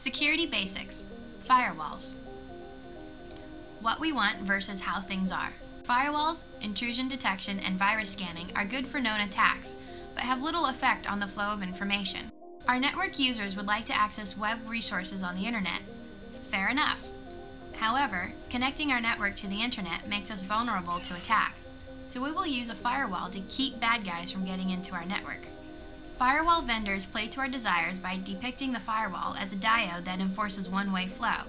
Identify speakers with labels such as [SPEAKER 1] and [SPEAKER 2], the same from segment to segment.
[SPEAKER 1] Security basics. Firewalls. What we want versus how things are. Firewalls, intrusion detection, and virus scanning are good for known attacks, but have little effect on the flow of information. Our network users would like to access web resources on the internet. Fair enough. However, connecting our network to the internet makes us vulnerable to attack, so we will use a firewall to keep bad guys from getting into our network. Firewall vendors play to our desires by depicting the firewall as a diode that enforces one-way flow.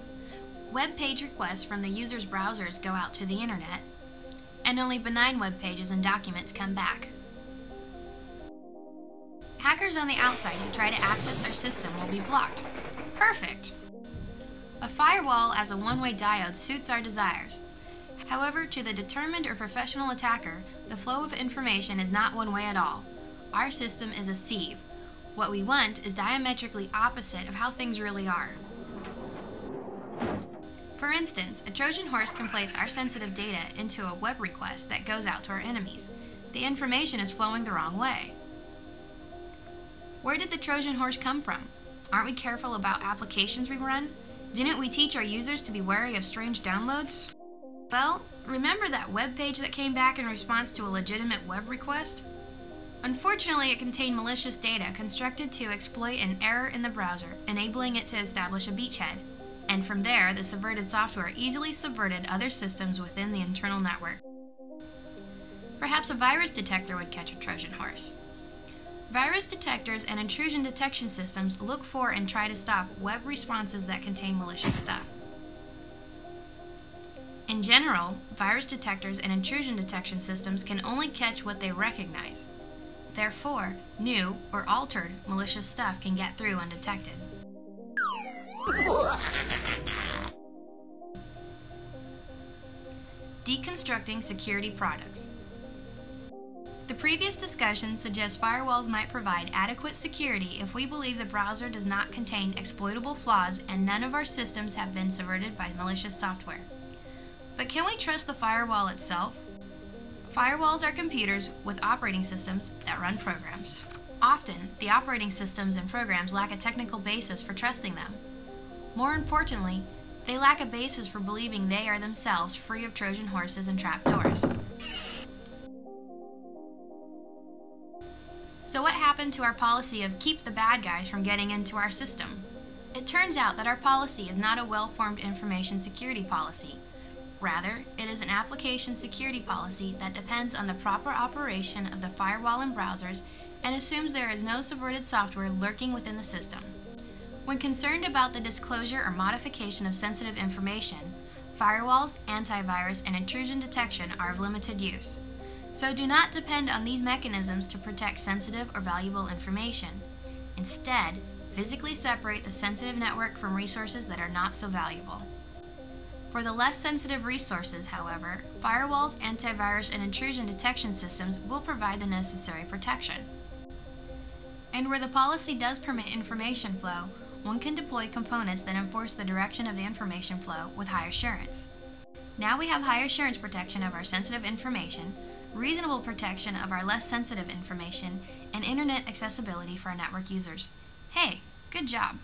[SPEAKER 1] Web page requests from the user's browsers go out to the internet, and only benign web pages and documents come back. Hackers on the outside who try to access our system will be blocked. Perfect! A firewall as a one-way diode suits our desires. However, to the determined or professional attacker, the flow of information is not one way at all. Our system is a sieve. What we want is diametrically opposite of how things really are. For instance, a Trojan horse can place our sensitive data into a web request that goes out to our enemies. The information is flowing the wrong way. Where did the Trojan horse come from? Aren't we careful about applications we run? Didn't we teach our users to be wary of strange downloads? Well, remember that web page that came back in response to a legitimate web request? Unfortunately, it contained malicious data constructed to exploit an error in the browser, enabling it to establish a beachhead. And from there, the subverted software easily subverted other systems within the internal network. Perhaps a virus detector would catch a Trojan horse. Virus detectors and intrusion detection systems look for and try to stop web responses that contain malicious stuff. In general, virus detectors and intrusion detection systems can only catch what they recognize. Therefore, new or altered malicious stuff can get through undetected. Deconstructing security products. The previous discussion suggests firewalls might provide adequate security if we believe the browser does not contain exploitable flaws and none of our systems have been subverted by malicious software. But can we trust the firewall itself? Firewalls are computers with operating systems that run programs. Often, the operating systems and programs lack a technical basis for trusting them. More importantly, they lack a basis for believing they are themselves free of Trojan horses and trapdoors. So what happened to our policy of keep the bad guys from getting into our system? It turns out that our policy is not a well-formed information security policy. Rather, it is an application security policy that depends on the proper operation of the firewall and browsers and assumes there is no subverted software lurking within the system. When concerned about the disclosure or modification of sensitive information, firewalls, antivirus, and intrusion detection are of limited use. So do not depend on these mechanisms to protect sensitive or valuable information. Instead, physically separate the sensitive network from resources that are not so valuable. For the less sensitive resources, however, firewalls, antivirus, and intrusion detection systems will provide the necessary protection. And where the policy does permit information flow, one can deploy components that enforce the direction of the information flow with high assurance. Now we have high assurance protection of our sensitive information, reasonable protection of our less sensitive information, and internet accessibility for our network users. Hey, good job!